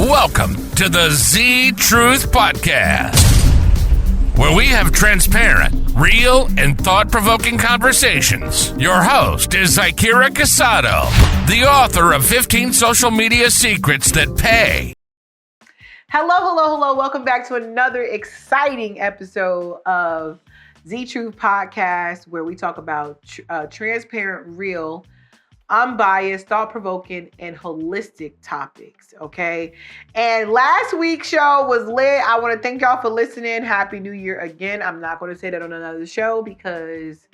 Welcome to the Z Truth Podcast, where we have transparent, real, and thought-provoking conversations. Your host is Zakira Casado, the author of 15 Social Media Secrets That Pay. Hello. Welcome back to another exciting episode of Z Truth Podcast, where we talk about transparent, real, unbiased, thought-provoking, and holistic topics, okay? And last week's show was lit. I want to thank y'all for listening. Happy New Year again. I'm not going to say that on another show because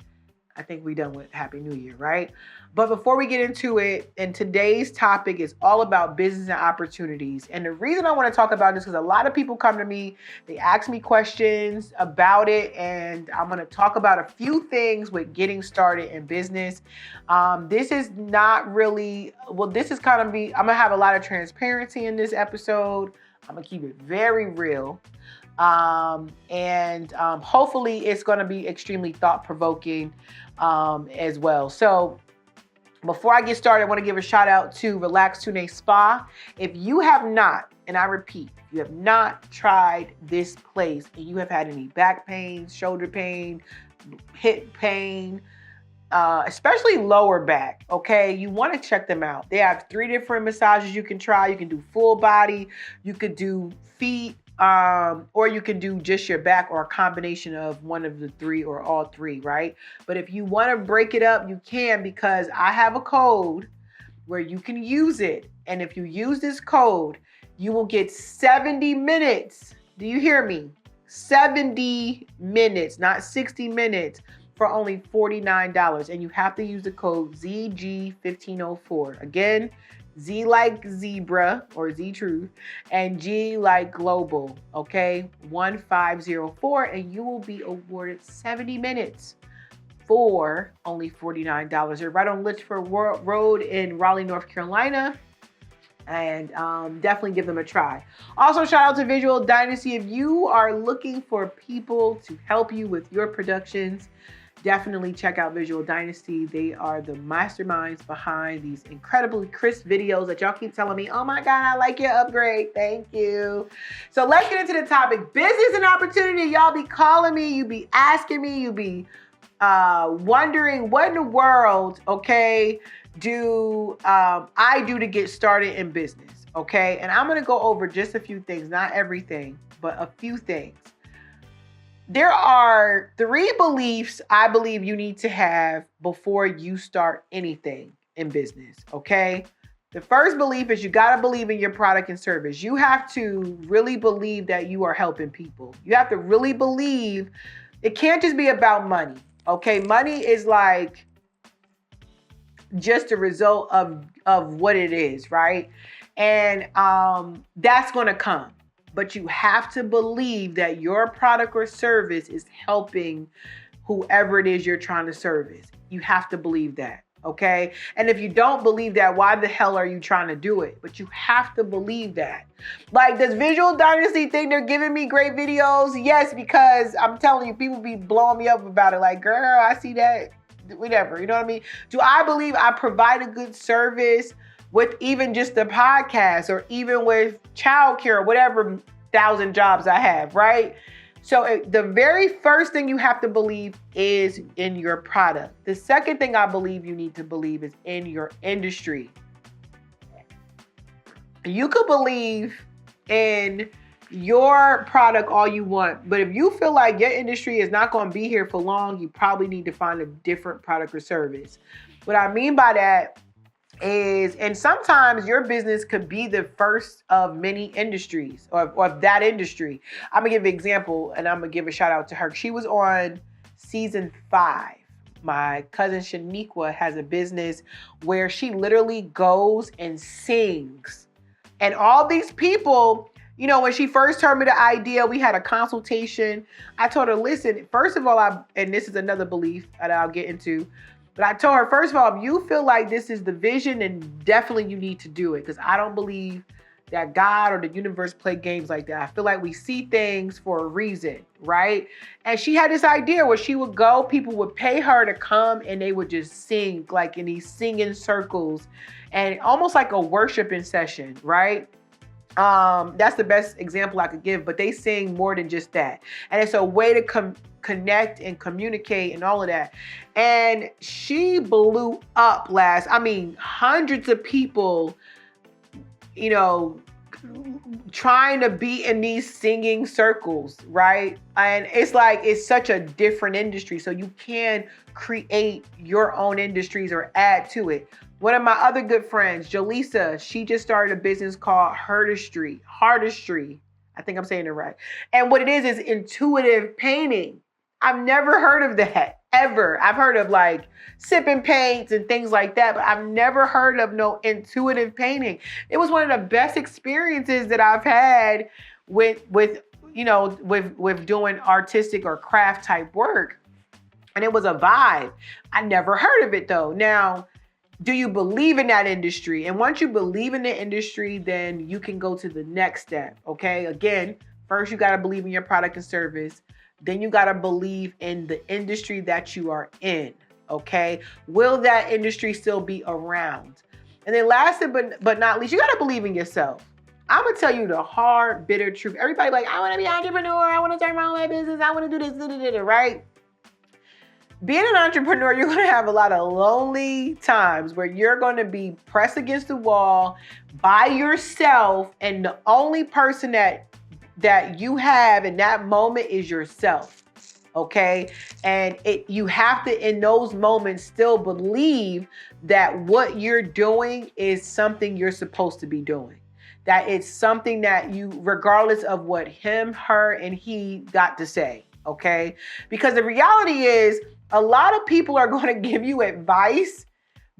I think we're done with Happy New Year, right? But before we get into it, and today's topic is all about business and opportunities. And the reason I want to talk about this is because a lot of people come to me, they ask me questions about it, and I'm going to talk about a few things with getting started in business. This is not really, this is kind of I'm going to have a lot of transparency in this episode. I'm going to keep it very real. And hopefully it's going to be extremely thought-provoking as well. So before I get started, I want to give a shout out to Relax Tune Spa. If you have not, and I repeat, if you have not tried this place and you have had any back pain, shoulder pain, hip pain, especially lower back, okay, you want to check them out. They have 3 different massages you can try. You can do full body, you could do feet, or you can do just your back or a combination of one of the 3 or all 3, right? But if you want to break it up, you can, because I have a code where you can use it. And if you use this code, you will get 70 minutes. Do you hear me? 70 minutes, not 60 minutes, for only $49. And you have to use the code ZG1504. Again, Z like zebra or Z truth, and G like global, okay? 1504, and you will be awarded 70 minutes for only $49. They're right on Litchfield Road in Raleigh, North Carolina, and definitely give them a try. Also, shout out to Visual Dynasty. If you are looking for people to help you with your productions, definitely check out Visual Dynasty. They are the masterminds behind these incredibly crisp videos that y'all keep telling me, oh my God, I like your upgrade. Thank you. So let's get into the topic. Business and opportunity. Y'all be calling me. You be asking me. You be wondering what in the world, okay, do I do to get started in business, okay? And I'm going to go over just a few things, not everything, but a few things. There are 3 beliefs I believe you need to have before you start anything in business, okay? The first belief is you got to believe in your product and service. You have to really believe that you are helping people. You have to really believe. It can't just be about money, okay? Money is like just a result of what it is, right? And that's going to come. But you have to believe that your product or service is helping whoever it is you're trying to service. You have to believe that, okay? And if you don't believe that, why the hell are you trying to do it? But you have to believe that. Like, does Visual Dynasty think they're giving me great videos? Yes, because I'm telling you, people be blowing me up about it. Like, girl, I see that, whatever, you know what I mean? Do I believe I provide a good service with even just the podcast, or even with childcare, or whatever 1,000 jobs I have, right? So the very first thing you have to believe is in your product. The second thing I believe you need to believe is in your industry. You could believe in your product all you want, but if you feel like your industry is not going to be here for long, you probably need to find a different product or service. What I mean by that is, and sometimes your business could be the first of many industries, or of that industry. I'm gonna give an example, and I'm gonna give a shout out to her. She was on season 5. My cousin Shaniqua has a business where she literally goes and sings. And all these people, you know, when she first told me the idea, we had a consultation. I told her, listen, first of all, and this is another belief that I'll get into, but I told her, first of all, if you feel like this is the vision, then definitely you need to do it. Because I don't believe that God or the universe play games like that. I feel like we see things for a reason, right? And she had this idea where she would go, people would pay her to come, and they would just sing, like in these singing circles, and almost like a worshiping session, right? That's the best example I could give, but they sing more than just that. And it's a way to connect and communicate and all of that. And she blew up hundreds of people, trying to be in these singing circles, right? And it's such a different industry. So you can create your own industries or add to it. One of my other good friends, Jaleesa, she just started a business called Hardistry. I think I'm saying it right. And what it is intuitive painting. I've never heard of that, ever. I've heard of like sipping paints and things like that, but I've never heard of no intuitive painting. It was one of the best experiences that I've had with doing artistic or craft type work. And it was a vibe. I never heard of it though. Now, do you believe in that industry? And once you believe in the industry, then you can go to the next step, okay? Again, first you gotta believe in your product and service. Then you gotta believe in the industry that you are in, okay? Will that industry still be around? And then last but not least, you gotta believe in yourself. I'm gonna tell you the hard, bitter truth. Everybody like, I wanna be an entrepreneur, I wanna start my own business, I wanna do this, right? Being an entrepreneur, you're going to have a lot of lonely times where you're going to be pressed against the wall by yourself, and the only person that you have in that moment is yourself, okay? And you have to, in those moments, still believe that what you're doing is something you're supposed to be doing. That it's something that you, regardless of what him, her, and he got to say, okay? Because the reality is, a lot of people are going to give you advice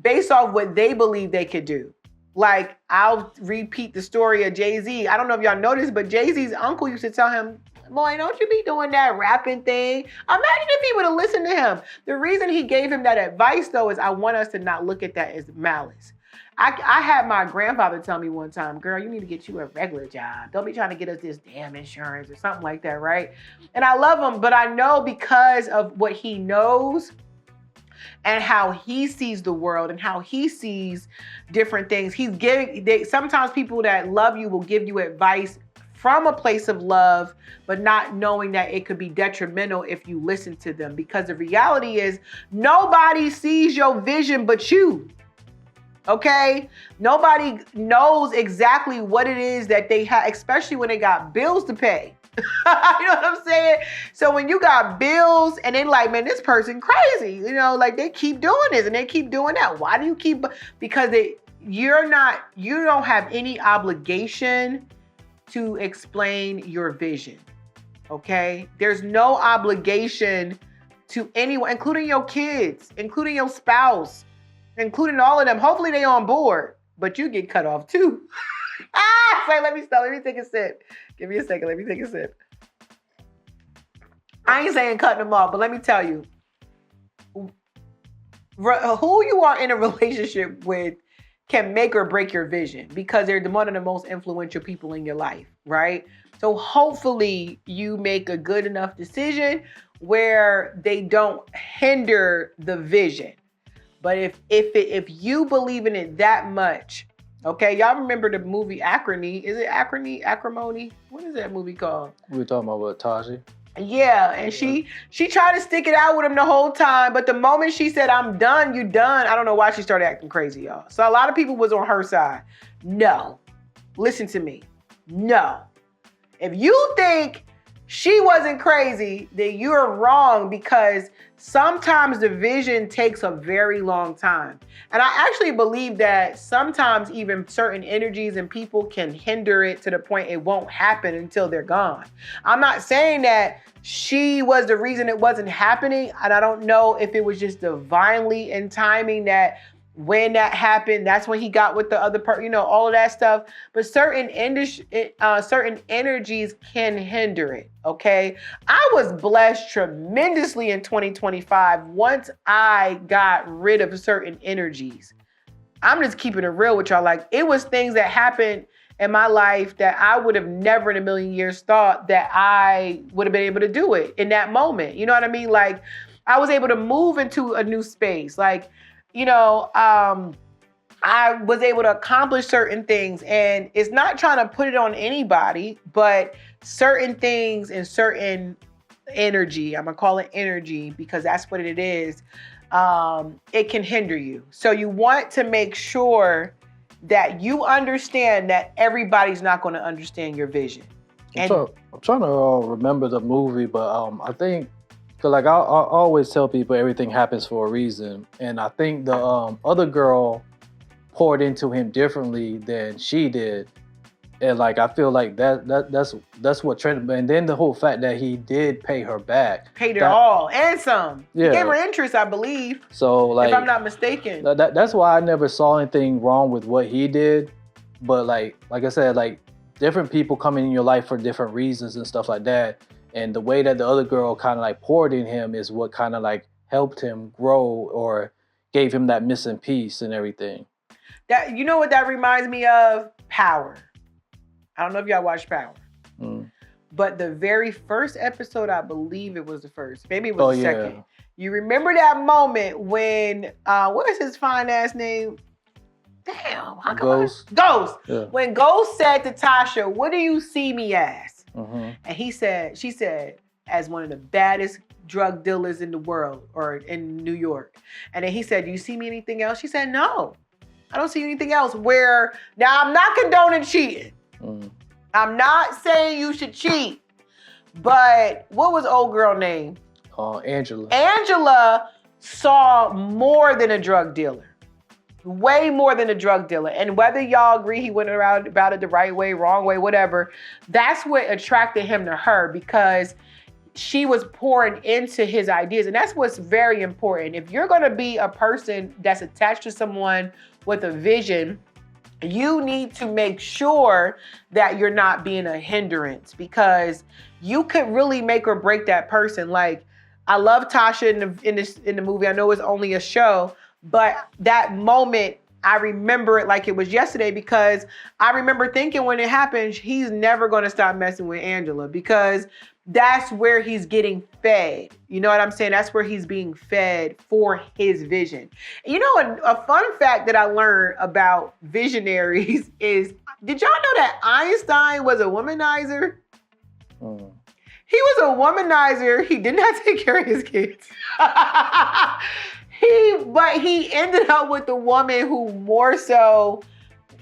based off what they believe they could do. Like, I'll repeat the story of Jay-Z. I don't know if y'all know this, but Jay-Z's uncle used to tell him, boy, don't you be doing that rapping thing. Imagine if he would have listened to him. The reason he gave him that advice, though, is I want us to not look at that as malice. I had my grandfather tell me one time, girl, you need to get you a regular job. Don't be trying to get us this damn insurance or something like that, right? And I love him, but I know because of what he knows and how he sees the world and how he sees different things. Sometimes people that love you will give you advice from a place of love, but not knowing that it could be detrimental if you listen to them. Because the reality is nobody sees your vision but you. Okay? Nobody knows exactly what it is that they have, especially when they got bills to pay. You know what I'm saying? So when you got bills and they like, man, this person crazy. Like they keep doing this and they keep doing that. Why do you keep? Because you don't have any obligation to explain your vision. Okay? There's no obligation to anyone, including your kids, including your spouse, including all of them. Hopefully they on board, but you get cut off too. Let me stop. Let me take a sip. Give me a second. Let me take a sip. I ain't saying cutting them off, but let me tell you, who you are in a relationship with can make or break your vision, because they're one of the most influential people in your life, right? So hopefully you make a good enough decision where they don't hinder the vision. But if you believe in it that much, okay, y'all remember the movie Acrimony? Is it Acrimony? What is that movie called? We were talking about what, Taji? Yeah, and she tried to stick it out with him the whole time, but the moment she said, I'm done, you done, I don't know why she started acting crazy, y'all. So a lot of people was on her side. No. Listen to me. No. If you think she wasn't crazy, then you're wrong, because sometimes the vision takes a very long time. And I actually believe that sometimes even certain energies and people can hinder it to the point it won't happen until they're gone. I'm not saying that she was the reason it wasn't happening, and I don't know if it was just divinely in timing that when that happened, that's when he got with the other part, all of that stuff. But certain energies can hinder it, okay? I was blessed tremendously in 2025 once I got rid of certain energies. I'm just keeping it real with y'all. Like, it was things that happened in my life that I would have never in a million years thought that I would have been able to do it in that moment. You know what I mean? Like, I was able to move into a new space. Like, I I was able to accomplish certain things, and it's not trying to put it on anybody, but certain things and certain energy, I'm gonna call it energy because that's what it is, it can hinder you. So you want to make sure that you understand that everybody's not going to understand your vision. I'm trying to remember the movie, but I think, cause like I always tell people everything happens for a reason, and I think the other girl poured into him differently than she did, and like I feel like that's what trended. And then the whole fact that he did pay her back, paid her all and some. Yeah. He gave her interest, I believe. So like, if I'm not mistaken, that's why I never saw anything wrong with what he did. But like I said, like different people come in your life for different reasons and stuff like that. And the way that the other girl kind of like poured in him is what kind of like helped him grow or gave him that missing piece and everything. That, you know what that reminds me of? Power. I don't know if y'all watched Power. But the very first episode, I believe it was the first. Maybe it was the second. You remember that moment when, what is his fine ass name? Damn. Ghost. Yeah. When Ghost said to Tasha, what do you see me as? And she said, as one of the baddest drug dealers in the world or in New York. And then he said, do you see me anything else? She said, no, I don't see anything else. Where, now I'm not condoning cheating. I'm not saying you should cheat, but what was old girl name? Angela. Angela saw more than a drug dealer. Way more than a drug dealer. And whether y'all agree he went around about it the right way, wrong way, whatever, that's what attracted him to her because she was pouring into his ideas. And that's what's very important. If you're going to be a person that's attached to someone with a vision, you need to make sure that you're not being a hindrance because you could really make or break that person. Like, I love Tasha in the movie. I know it's only a show, but that moment, I remember it like it was yesterday because I remember thinking when it happened, he's never going to stop messing with Angela because that's where he's getting fed. You know what I'm saying? That's where he's being fed for his vision. You know, a fun fact that I learned about visionaries is, did y'all know that Einstein was a womanizer? He was a womanizer. He did not take care of his kids. But he ended up with a woman who more so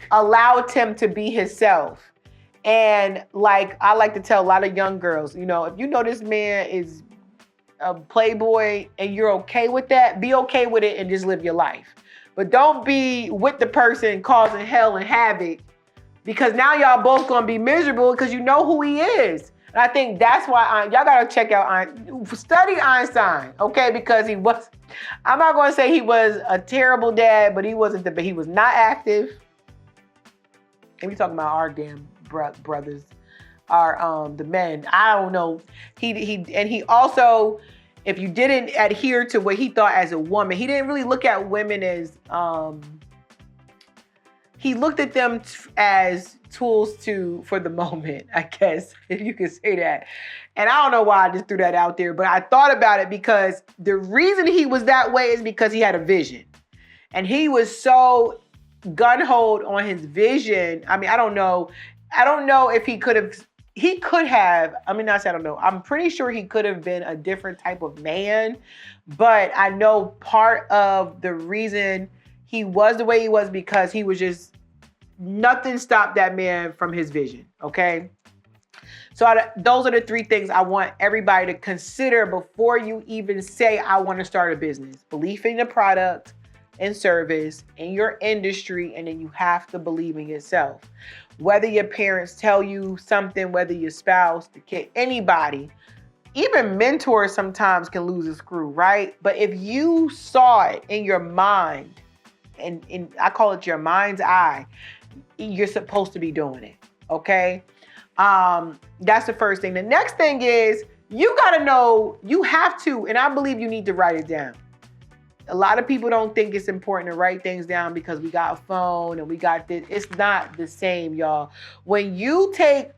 allowed him to be himself. And like, I like to tell a lot of young girls, you know, if you know this man is a playboy and you're okay with that, be okay with it and just live your life. But don't be with the person causing hell and havoc because now y'all both gonna be miserable because you know who he is. And I think that's why y'all gotta check out, study Einstein, okay? Because he was, I'm not gonna say he was a terrible dad, but he wasn't, but he was not active. And we talking about our damn brothers, our the men. I don't know. He also, if you didn't adhere to what he thought as a woman, he didn't really look at women as he looked at them as tools for the moment, I guess, if you could say that. And I don't know why I just threw that out there, but I thought about it because the reason he was that way is because he had a vision. And he was so gun-ho on his vision. I mean, I don't know if he could have, I mean, not say I don't know. I'm pretty sure he could have been a different type of man, but I know part of the reason he was the way he was because he was just, nothing stopped that man from his vision, okay? So those are the three things I want everybody to consider before you even say, I want to start a business. Belief in the product and service, in your industry, and then you have to believe in yourself. Whether your parents tell you something, whether your spouse, the kid, anybody, even mentors sometimes can lose a screw, right? But if you saw it in your mind, and I call it your mind's eye, you're supposed to be doing it, okay? That's the first thing. The next thing is you gotta know, you have to, and I believe you need to write it down. A lot of people don't think it's important to write things down because we got a phone and we got this. It's not the same, y'all. When you take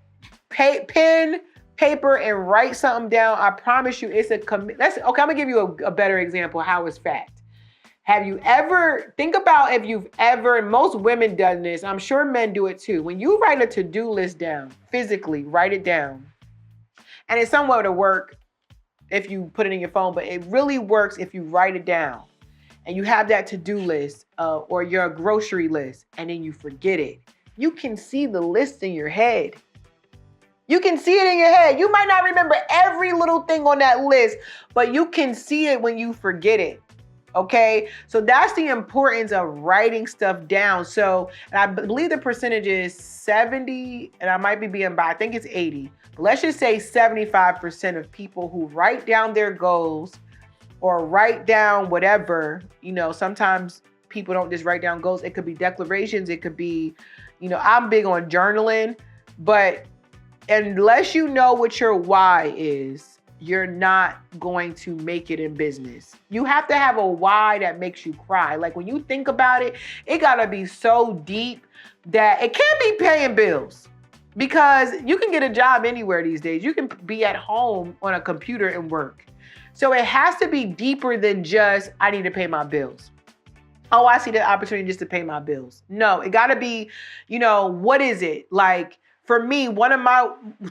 pen, paper, and write something down, I promise you it's a okay, I'm gonna give you a better example of how it's fact. Have you ever, think about if you've ever, and most women done this, I'm sure men do it too. When you write a to-do list down, physically write it down. And it's somewhere to work if you put it in your phone, but it really works if you write it down. And you have that to-do list or your grocery list, and then you forget it. You can see the list in your head. You can see it in your head. You might not remember every little thing on that list, but you can see it when you forget it. Okay, so that's the importance of writing stuff down. So, and I believe the percentage is 70, and I might be being by, I think it's 80. But let's just say 75% of people who write down their goals or write down whatever, sometimes people don't just write down goals. It could be declarations. It could be, I'm big on journaling, but unless you know what your why is, you're not going to make it in business. You have to have a why that makes you cry. Like when you think about it, it gotta be so deep that it can't be paying bills, because you can get a job anywhere these days. You can be at home on a computer and work. So it has to be deeper than just, I need to pay my bills. Oh, I see the opportunity just to pay my bills. No, it gotta be, what is it? Like, for me,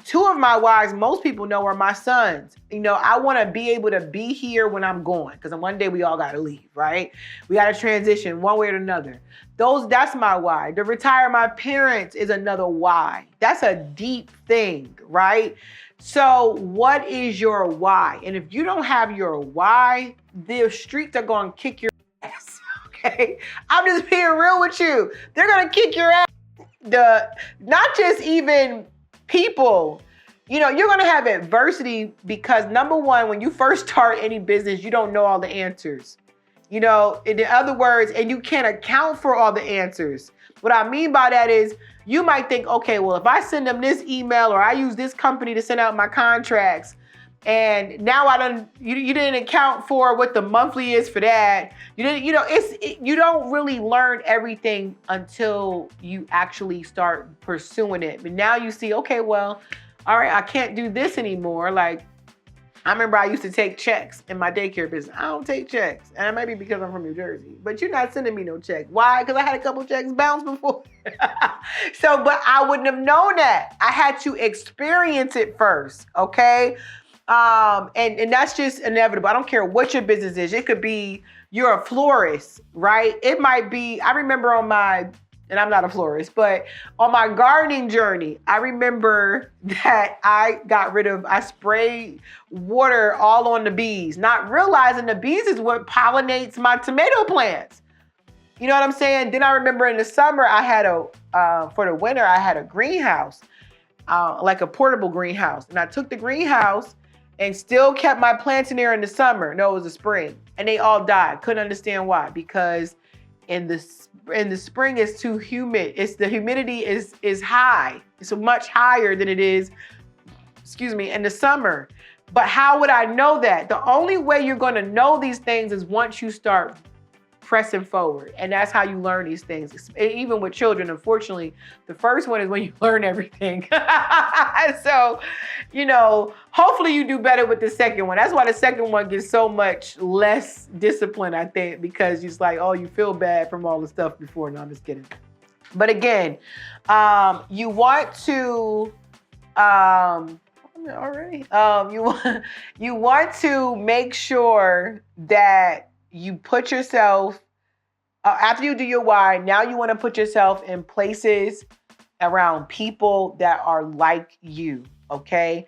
two of my whys, most people know, are my sons. I want to be able to be here when I'm going, because one day we all got to leave, right? We got to transition one way or another. That's my why. To retire my parents is another why. That's a deep thing, right? So what is your why? And if you don't have your why, the streets are going to kick your ass, okay? I'm just being real with you. They're going to kick your ass. Not just even people, you're going to have adversity, because number one, when you first start any business, you don't know all the answers, in other words, and you can't account for all the answers. What I mean by that is, you might think, okay, well, if I send them this email, or I use this company to send out my contracts, and now you didn't account for what the monthly is for that. You didn't, you don't really learn everything until you actually start pursuing it. But now you see, okay, well, all right, I can't do this anymore. Like, I remember I used to take checks in my daycare business. I don't take checks. And it might be because I'm from New Jersey, but you're not sending me no check. Why? Because I had a couple checks bounce before. But I wouldn't have known that. I had to experience it first. Okay. And that's just inevitable. I don't care what your business is. It could be you're a florist, right? It might be, I remember and I'm not a florist, but on my gardening journey, I remember that I sprayed water all on the bees, not realizing the bees is what pollinates my tomato plants. You know what I'm saying? Then I remember in the summer, for the winter, I had a greenhouse, like a portable greenhouse. And I took the greenhouse and still kept my plants in there in the summer. No, it was the spring. And they all died. Couldn't understand why. Because in the spring, it's too humid. The humidity is high. It's much higher than it is, in the summer. But how would I know that? The only way you're going to know these things is once you start pressing forward. And that's how you learn these things. Even with children, unfortunately, the first one is when you learn everything. So, hopefully you do better with the second one. That's why the second one gets so much less discipline, I think, because it's like, oh, you feel bad from all the stuff before. No, I'm just kidding. But again, you want to, you want to make sure that you put yourself, after you do your why, now you want to put yourself in places around people that are like you, okay?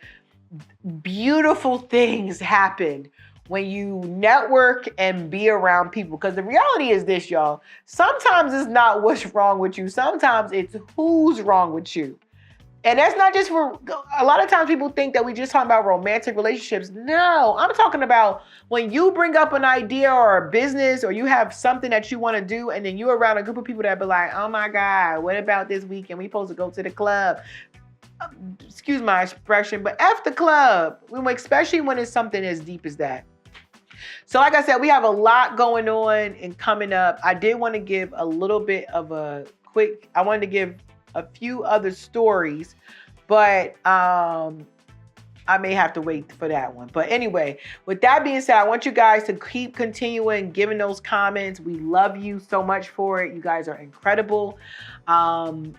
Beautiful things happen when you network and be around people. Because the reality is this, y'all. Sometimes it's not what's wrong with you. Sometimes it's who's wrong with you. And that's not just for, a lot of times people think that we just talk about romantic relationships. No, I'm talking about when you bring up an idea or a business, or you have something that you want to do, and then you're around a group of people that be like, oh my God, what about this weekend? We supposed to go to the club. Excuse my expression, but F the club, especially when it's something as deep as that. So like I said, we have a lot going on and coming up. I did want to give a little bit of I wanted to give a few other stories, but I may have to wait for that one. But anyway, with that being said, I want you guys to keep continuing giving those comments. We love you so much for it. You guys are incredible.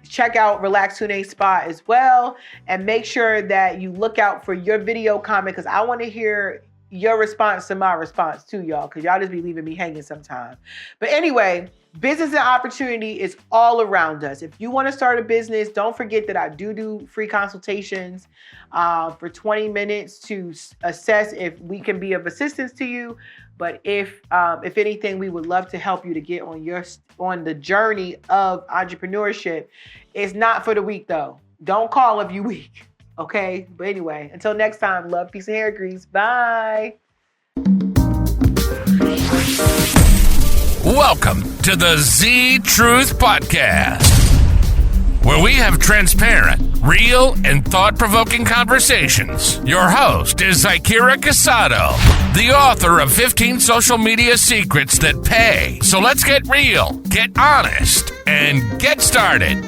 Check out Relax Tune Spa as well. And make sure that you look out for your video comment, because I want to hear your response to my response too, y'all, because y'all just be leaving me hanging sometimes. But anyway, business and opportunity is all around us. If you want to start a business, don't forget that I do free consultations for 20 minutes to assess if we can be of assistance to you. But if anything, we would love to help you to get on the journey of entrepreneurship. It's not for the weak though. Don't call if you weak. Okay, but anyway, until next time, love, peace, and hair grease. Bye. Welcome to the Z Truth Podcast, where we have transparent, real, and thought-provoking conversations. Your host is Akira Casado, the author of 15 social media secrets that pay. So let's get real, get honest, and get started.